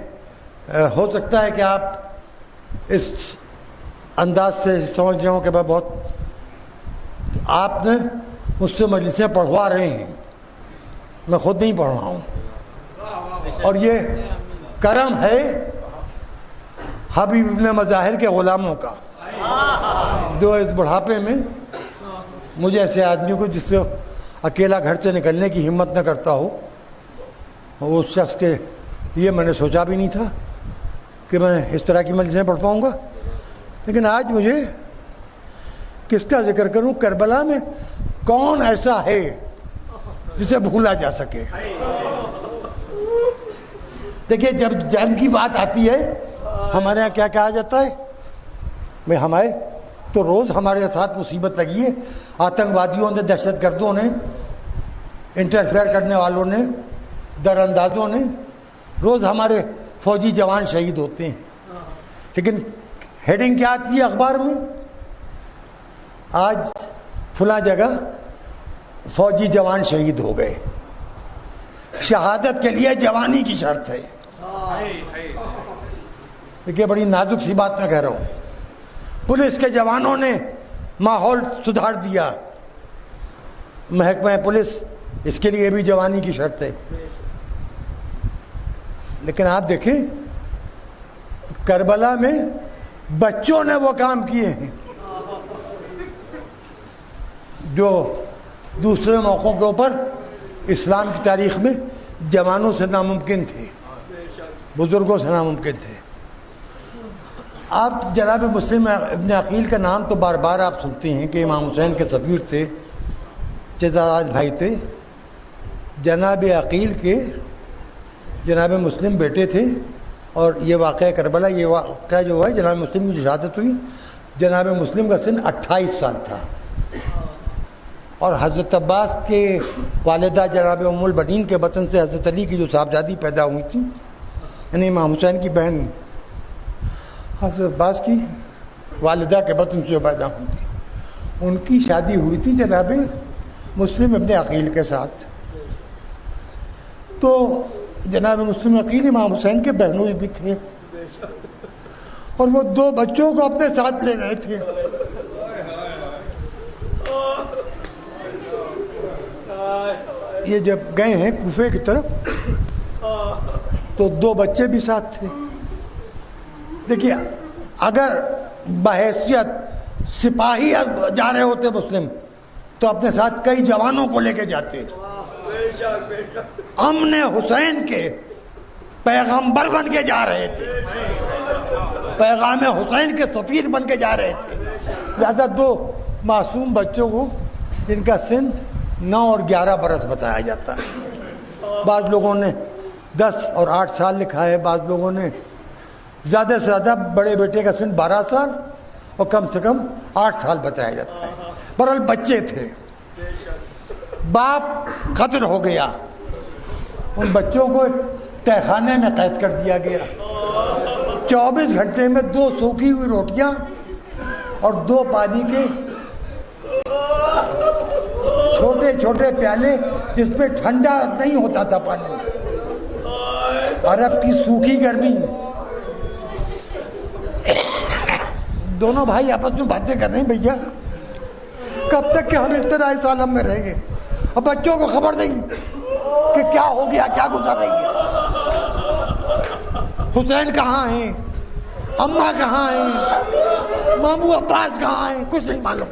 ہو سکتا ہے کہ آپ اس انداز سے سمجھ رہے ہوں کہ میں بہت آپ نے مجھ سے مجلسیں پڑھوا رہے ہیں، میں خود نہیں پڑھ رہا ہوں. اور یہ کرم ہے حبیب ابن مظاہر کے غلاموں کا، جو اس بڑھاپے میں مجھے ایسے آدمی کو جس سے اکیلا گھر سے نکلنے کی ہمت نہ کرتا ہو، اس شخص کے لیے میں نے سوچا بھی نہیں تھا کہ میں اس طرح کی مجلسیں پڑھ پاؤں گا. لیکن آج مجھے کس کا ذکر کروں؟ کربلا میں کون ایسا ہے جسے بھولا جا سکے؟ دیکھیے، جب جنگ کی بات آتی ہے ہمارے ہاں کیا کہا جاتا ہے؟ میں ہمارے تو روز ہمارے ساتھ مصیبت لگی ہے. آتنکوادیوں نے، دہشت گردوں نے، انٹرفیئر کرنے والوں نے، در اندازوں نے، روز ہمارے فوجی جوان شہید ہوتے ہیں. لیکن ہیڈنگ کیا آتی ہے اخبار میں؟ آج فلاں جگہ فوجی جوان شہید ہو گئے. شہادت کے لیے جوانی کی شرط ہے. دیکھیے، بڑی نازک سی بات میں کہہ رہا ہوں. پولیس کے جوانوں نے ماحول سدھار دیا. محکمہ پولیس، اس کے لیے بھی جوانی کی شرط ہے. لیکن آپ دیکھیں کربلا میں بچوں نے وہ کام کیے ہیں جو دوسرے موقعوں کے اوپر اسلام کی تاریخ میں جوانوں سے ناممکن تھے، بزرگوں سے ناممکن تھے. آپ جناب مسلم ابن عقیل کا نام تو بار بار آپ سنتے ہیں کہ امام حسین کے سفیر تھے، جزاز بھائی تھے. جناب عقیل کے جناب مسلم بیٹے تھے اور یہ واقعہ کربلا، یہ واقعہ جو ہے جناب مسلم کی جو شہادت ہوئی، جناب مسلم کا سن 28 سال تھا، اور حضرت عباس کے والدہ جناب ام البنین کے بطن سے حضرت علی کی جو صاحبزادی پیدا ہوئی تھی، یعنی امام حسین کی بہن حضرت عباس کی والدہ کے بطن سے جو پیدا ہوئی تھی، ان کی شادی ہوئی تھی جناب مسلم ابن عقیل کے ساتھ۔ تو جناب مسلم عقیل امام حسین کے بہنوئی بھی تھے، اور وہ 2 بچوں کو اپنے ساتھ لے گئے تھے۔ یہ جب گئے ہیں کوفے کی طرف تو 2 بچے بھی ساتھ تھے۔ دیکھیے، اگر بحیثیت سپاہی جا رہے ہوتے مسلم تو اپنے ساتھ کئی جوانوں کو لے کے جاتے، امن حسین کے پیغمبر بن کے جا رہے تھے، پیغام حسین کے سفیر بن کے جا رہے تھے، لہذا 2 معصوم بچوں کو جن کا سن 9 اور 11 برس بتایا جاتا ہے۔ بعض لوگوں نے 10 اور 8 سال لکھا ہے، بعض لوگوں نے زیادہ سے زیادہ بڑے بیٹے کا سن 12 سال اور کم سے کم 8 سال بتایا جاتا ہے۔ بہرحال بچے تھے، باپ قتل ہو گیا، ان بچوں کو ایک تہہ خانے میں قید کر دیا گیا۔ 24 گھنٹے میں 2 سوکھی ہوئی روٹیاں اور 2 پانی کے چھوٹے چھوٹے پیالے جس پہ ٹھنڈا نہیں ہوتا تھا پانی، عرب کی سوکھی گرمی۔ دونوں بھائی آپس میں باتیں کر رہے ہیں، بھیا کب تک کہ ہم اس طرح اس عالم میں رہیں گے؟ اب بچوں کو خبر نہیں کہ کیا ہو گیا، کیا گزر رہی ہے، حسین کہاں ہیں، اماں کہاں ہیں، ماموں عباس کہاں ہیں، کچھ نہیں معلوم۔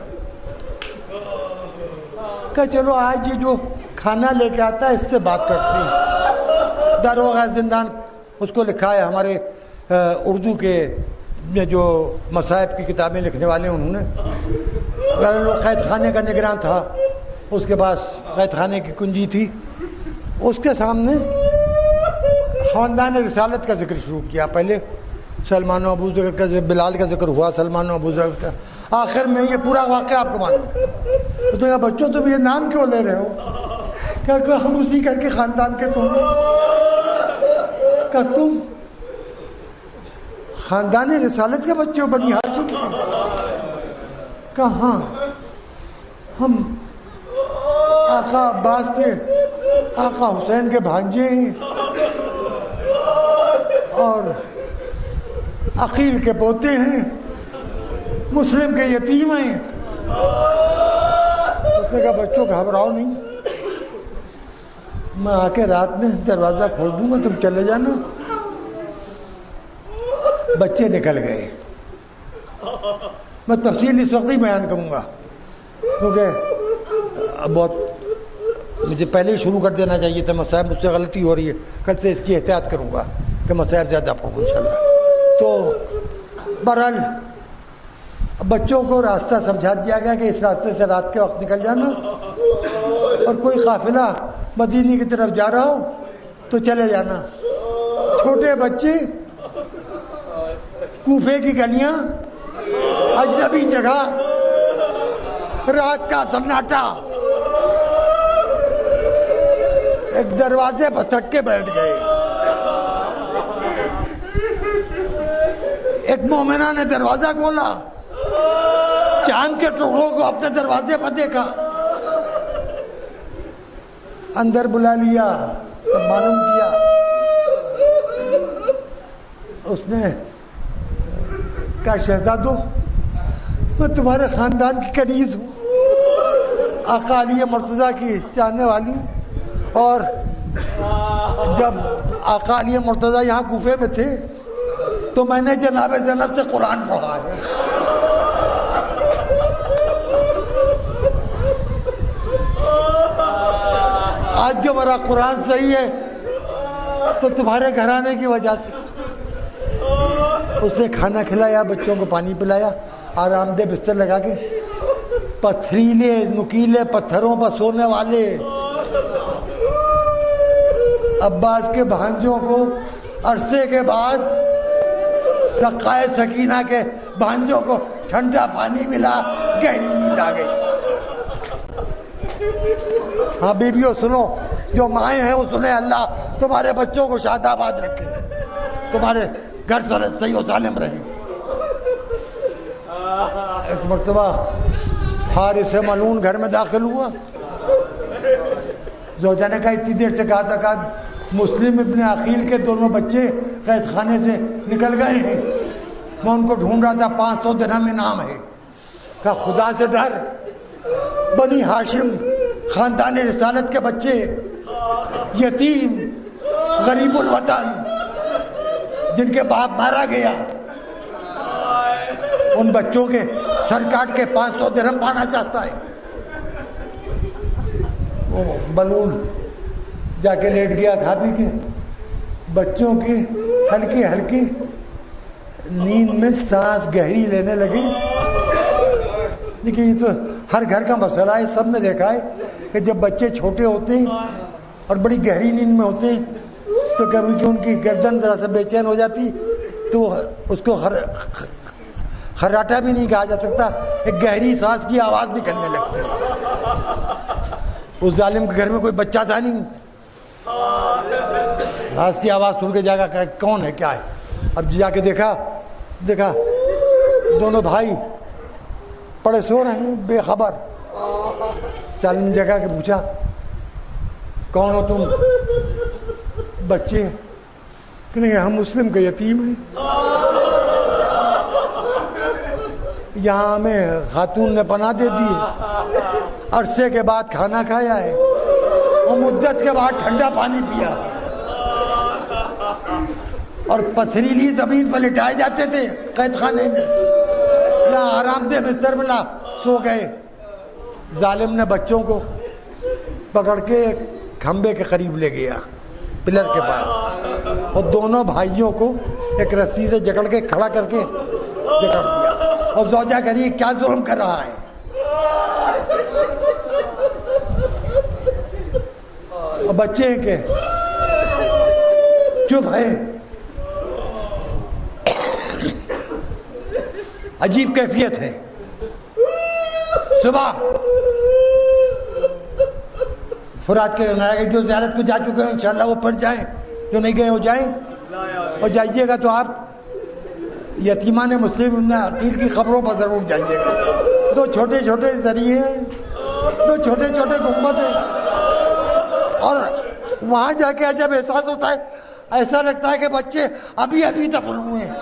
کہ چلو آج یہ جو کھانا لے کے آتا ہے اس سے بات کرتے ہیں۔ داروغہ زندان اس کو لکھا ہے ہمارے اردو کے جو مصائب کی کتابیں لکھنے والے ہیں، انہوں نے قید خانے کا نگراں تھا، اس کے پاس قید خانے کی کنجی تھی، اس کے سامنے خاندان رسالت کا ذکر شروع کیا۔ پہلے سلمان و ابو ذر کا، بلال کا ذکر ہوا، سلمان و ابو ذر کا، آخر میں یہ پورا واقعہ آپ کو معلوم ہے۔ اس نے کہا بچوں تم یہ نام کیوں لے رہے ہو؟ کہ ہم اسی کر کے خاندان کے تم کہ تم خاندان رسالت کے بچے ہو، بنی ہاشم کے؟ کہاں، ہم آقا عباس کے، آقا حسین کے بھانجے ہیں اور عقیل کے پوتے ہیں، مسلم کے یتیم ہیں۔ اس نے کہا بچوں گھبراؤ نہیں، میں آ کے رات میں دروازہ کھول دوں گا، تم چلے جانا۔ بچے نکل گئے۔ میں تفصیل اس وقت ہی بیان کروں گا کیونکہ بہت مجھے پہلے ہی شروع کر دینا چاہیے تھا، مسائب مجھ سے غلطی ہو رہی ہے، کل سے اس کی احتیاط کروں گا کہ مسائب زیادہ پڑھوں انشاءاللہ۔ تو بہرحال بچوں کو راستہ سمجھا دیا گیا کہ اس راستے سے رات کے وقت نکل جانا، اور کوئی قافلہ مدینے کی طرف جا رہا ہو تو چلے جانا۔ چھوٹے بچے، کوفے کی گلیاں، اجنبی جگہ، رات کا سناٹا، ایک دروازے پر تھک کے بیٹھ گئے۔ ایک مومنہ نے دروازہ کھولا، چاند کے ٹکڑوں کو اپنے دروازے پر دیکھا، اندر بلا لیا، معلوم کیا۔ اس نے کہا شہزادو میں تمہارے خاندان کی کنیز ہوں، آقا علی مرتضیٰ کی چاہنے والی ہوں، اور جب آقا علی مرتضیٰ یہاں کوفے میں تھے تو میں نے جناب زینب سے قرآن پڑھا ہے۔ آج جو میرا قرآن صحیح ہے تو تمہارے گھرانے کی وجہ سے۔ اس نے کھانا کھلایا، بچوں کو پانی پلایا، آرام دہ بستر لگا کے، پتھریلے نکیلے پتھروں پر سونے والے عباس کے بھانجوں کو عرصے کے بعد سقائے سکینہ کے بھانجوں کو ٹھنڈا پانی ملا، گہری نیند آ گئی۔ ہاں بیویوں سنو، جو مائیں ہیں وہ سنیں، اللہ تمہارے بچوں کو شاد آباد رکھے، تمہارے گھر صحیح و سالم رہے۔ ایک مرتبہ حارث ملعون گھر میں داخل ہوا، زوجہ نے کہا اتنی دیر سے کہا تھا کہ مسلم ابن عقیل کے دونوں بچے قید خانے سے نکل گئے ہیں، میں ان کو ڈھونڈ رہا تھا، 500 درہم انعام ہے۔ کہا خدا سے ڈر، بنی ہاشم خاندان رسالت کے بچے، یتیم غریب الوطن جن کے باپ مارا گیا، ان بچوں کے سر کاٹ کے 500 درہم پانا چاہتا ہے۔ وہ ملعون جا کے لیٹ گیا کھا پی کے، بچوں کی ہلکی ہلکی نیند میں سانس گہری لینے لگی۔ دیکھیے یہ تو ہر گھر کا مسئلہ ہے، سب نے دیکھا ہے کہ جب بچے چھوٹے ہوتے ہیں اور بڑی گہری نیند میں ہوتے ہیں تو کبھی کہ ان کی گردن ذرا سے بے چین ہو جاتی، تو اس کو خراٹا بھی نہیں کہا جا سکتا، ایک گہری سانس کی آواز نکلنے لگتی ہے۔ اس ظالم کے گھر میں کوئی بچہ تھا نہیں، سانس کی آواز سن کے جاگا کہ کون ہے کیا ہے۔ اب جا کے دیکھا دونوں بھائی پڑے سو رہے ہیں بے خبر۔ ظالم جگہ کے پوچھا کون ہو تم؟ بچے کہ نہیں ہم مسلم کے یتیم ہیں، یہاں ہمیں خاتون نے پناہ دے دی ہے، عرصے کے بعد کھانا کھایا ہے اور مدت کے بعد ٹھنڈا پانی پیا، اور پتھریلی زمین پر لٹائے جاتے تھے قید خانے میں، یا آرام دہ بستر ملا سو گئے۔ ظالم نے بچوں کو پکڑ کے کھمبے کے قریب لے گیا، پلر کے پاس، اور دونوں بھائیوں کو ایک رسی سے جکڑ کے کھڑا کر کے جکڑ دیا، اور زوجہ کہہ رہی ہے کیا ظلم کر رہا ہے۔ اور بچے ہیں کہ چپ ہے، عجیب کیفیت ہے۔ صبح فرات کے جو زیارت کو جا چکے ہیں انشاءاللہ وہ پڑھ جائیں، جو نہیں گئے ہو جائیں، اور جائیے گا تو آپ یتیمان مسلم ابن عقیل کی خبروں پر ضرور جائیے گا۔ دو چھوٹے چھوٹے ذریعے ہیں، دو چھوٹے چھوٹے گنبد ہیں، اور وہاں جا کے جب احساس ہوتا ہے ایسا لگتا ہے کہ بچے ابھی ابھی دفن ہوئے ہیں۔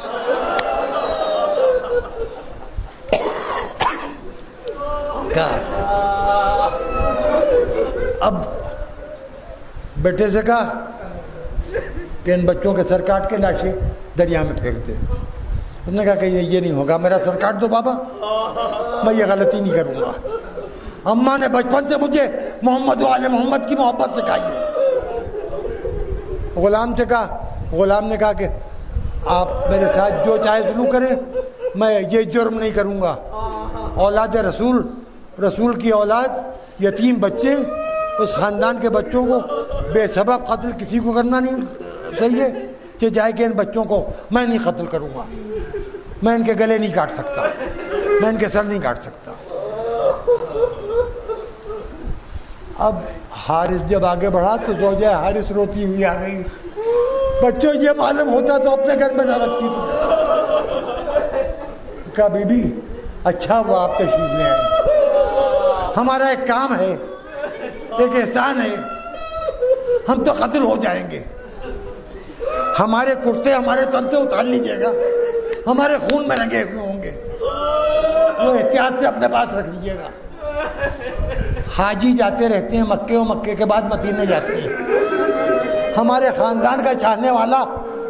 اب بیٹے سے کہا کہ ان بچوں کے سر کاٹ کے لاشیں دریا میں پھینک دے۔ انہوں نے کہا کہ یہ نہیں ہوگا، میرا سر کاٹ دو بابا، میں یہ غلطی نہیں کروں گا۔ اماں نے بچپن سے مجھے محمد و آل محمد کی محبت سکھائی ہے۔ غلام نے کہا کہ آپ میرے ساتھ جو چاہے سلوک کریں، میں یہ جرم نہیں کروں گا۔ اولاد رسول کی اولاد، یتیم بچے، اس خاندان کے بچوں کو بے سبب قتل کسی کو کرنا نہیں چاہیے، کہ جائے کہ ان بچوں کو میں نہیں قتل کروں گا، میں ان کے گلے نہیں کاٹ سکتا، میں ان کے سر نہیں کاٹ سکتا۔ اب حارث جب آگے بڑھا تو زوجہ حارث روتی ہوئی آ گئی، بچوں یہ معلوم ہوتا تو اپنے گھر میں نہ رکھتی تھی۔ کہا بی بی اچھا وہ آپ تشریف لے آئے، ہمارا ایک کام ہے، ایک احسان ہے، ہم تو قتل ہو جائیں گے، ہمارے کرتے ہمارے تن سے اتار لیجیے گا، ہمارے خون میں لگے ہوئے ہوں گے، وہ احتیاط سے اپنے پاس رکھ لیجیے گا۔ حاجی جاتے رہتے ہیں مکے، و مکے کے بعد مدینے جاتے ہیں، ہمارے خاندان کا چاہنے والا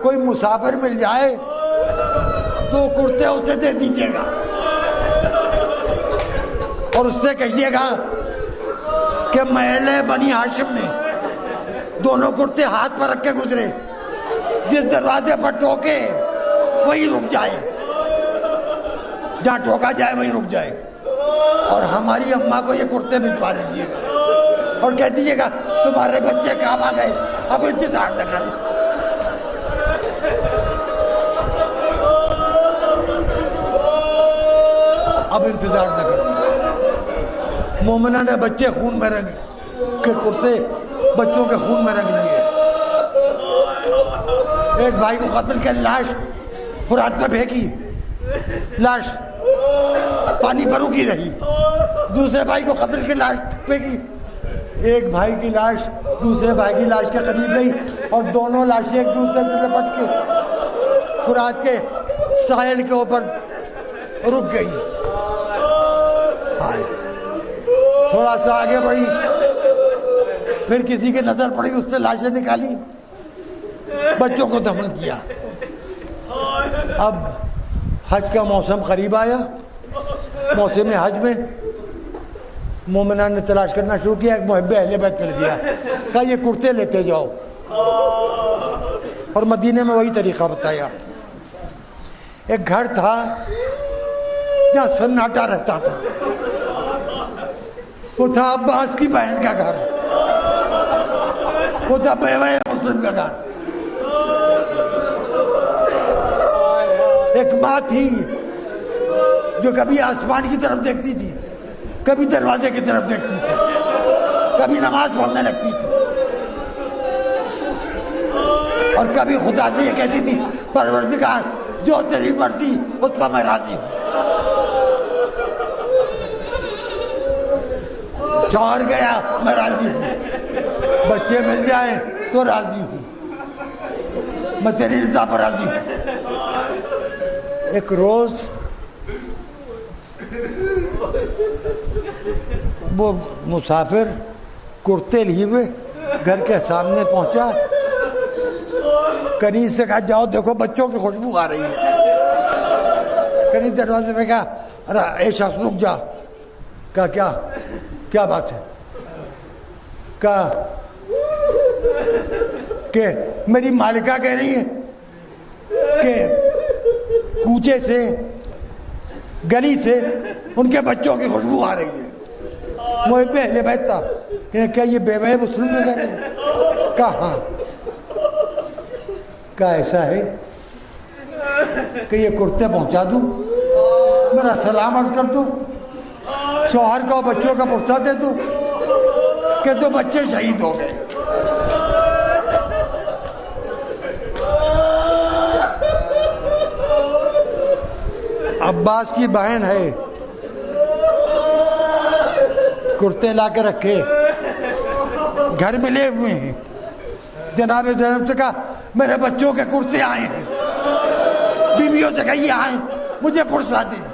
کوئی مسافر مل جائے تو کرتے اسے دے دیجیے گا، اور اس سے کہیے گا کہ محل بنی ہاشم میں دونوں کرتے ہاتھ پر رکھ کے گزرے، جس دروازے پر ٹوکے وہی رک جائے، جہاں ٹوکا جائے وہی رک جائے، اور ہماری اماں کو یہ کرتے بھجوا دیجیے گا، اور کہہ دیجیے گا تمہارے بچے کام آ گئے، اب انتظار نہ کرنا۔ اب انتظار نہ کرنا۔ مومنہ نے بچے خون میں رنگ کے کرتے بچوں کے خون میں رنگ لیے۔ ایک بھائی کو قتل کے لاش فرات میں پھینکی، لاش پانی پر رکی رہی۔ دوسرے بھائی کو قتل کے لاش پھینکی، ایک بھائی کی لاش دوسرے بھائی کی لاش کے قریب گئی اور دونوں لاشیں ایک دوسرے سے لپٹ کے فرات کے ساحل کے اوپر رک گئی۔ تھوڑا سا آگے بڑھی، پھر کسی کی نظر پڑی، اس نے لاشیں نکالی، بچوں کو دفن کیا۔ اب حج کا موسم قریب آیا۔ موسم حج میں مومنہ نے تلاش کرنا شروع کیا، ایک محب اہل بیت مل گیا، کہا یہ کرتے لیتے جاؤ، اور مدینے میں وہی طریقہ بتایا۔ ایک گھر تھا جہاں سناٹا رہتا تھا، وہ تھا عباس کی بہن کا گھر، وہ تھا بیوہ مسلم کا گھر۔ ایک ماں تھی جو کبھی آسمان کی طرف دیکھتی تھی، کبھی دروازے کی طرف دیکھتی تھی، کبھی نماز پڑھنے لگتی تھی، اور کبھی خدا سے یہ کہتی تھی پروردگار جو تیری مرضی اس پر میں راضی ہوں۔ شوہر گیا میں راضی ہوں، بچے مل جائیں تو راضی ہوں، میں تیری رضا پر راضی ہوں۔ ایک روز وہ مسافر کرتے لیے ہوئے گھر کے سامنے پہنچا، کنیز سے کہا جاؤ دیکھو بچوں کی خوشبو آ رہی ہے۔ کنیز دروازے میں کہا ارے اے شخص رک جا، کہا کیا بات ہے؟ کہا کہ میری مالکہ کہہ رہی ہے کہ کوچے سے گلی سے ان کے بچوں کی خوشبو آ رہی ہے۔ وہ پہلے بیت تھا کہ کیا یہ بیوہ مسلم کا گھر ہے؟ کہا ہاں۔ کہا ایسا ہے کہ یہ کرتے پہنچا دوں، میرا سلام عرض کر دوں، شوہر کا اور بچوں کا پرسہ دے دوں کہ تو بچے شہید ہو گئے۔ عباس کی بہن ہے، کرتے لا کے رکھے، گھر ملے ہوئے ہیں۔ جناب زینب سے کہا میرے بچوں کے کرتے آئے ہیں، بیویوں سے کہیے آئیں مجھے پرسہ دیں۔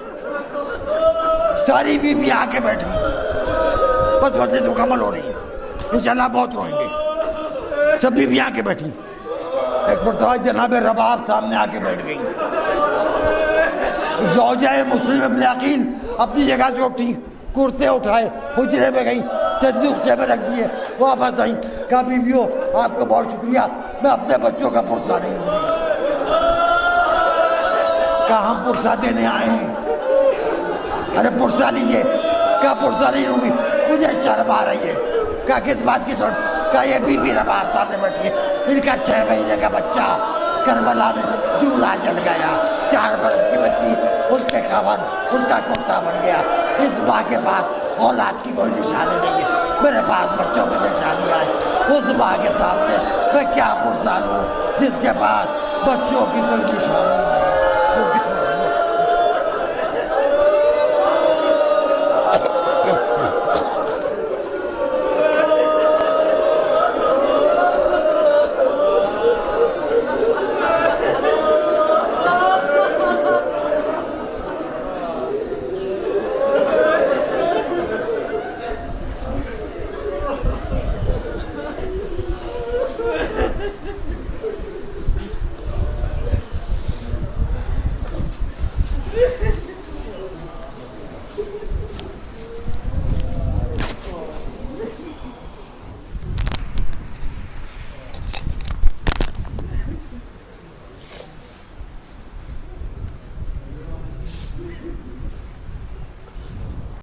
ساری بیوی آ کے بیٹھی، بس مسجد مکمل ہو رہی ہے، انشاءاللہ بہت روئیں گے۔ سب بیوی آ کے بیٹھی، ایک مرتبہ جناب رباب سامنے آ کے بیٹھ گئی۔ زوجہ مسلم ابن عقیل اپنی جگہ سے اٹھی، کرتے اٹھائے، حجرے میں گئی، صندوقچے میں رکھ دیے، واپس آئیں، کہا بیویوں آپ کو بہت شکریہ، میں اپنے بچوں کا پرسہ نہیں لوں گی۔ کہا ہم پرسہ دینے آئے ہیں۔ ارے پرسہ لیجیے۔ کہا پرسہ نہیں لوں گی، مجھے شرم آ رہی ہے۔ کہا کس بات کی شرم؟ کہا یہ بیوی رباب سامنے بیٹھی ہے، ان کا 6 مہینے کا بچہ کربلا میں چولہا جل گیا، 4 برس کی بچی اس کے خاوند ان کا کتا بن گیا۔ اس ماں کے پاس اولاد کی کوئی نشانی نہیں ہے، میرے پاس بچوں کی نشانی آئے، اس ماں کے سامنے میں کیا پرسہ لوں جس کے پاس بچوں کی کوئی نشانی نہیں ہے۔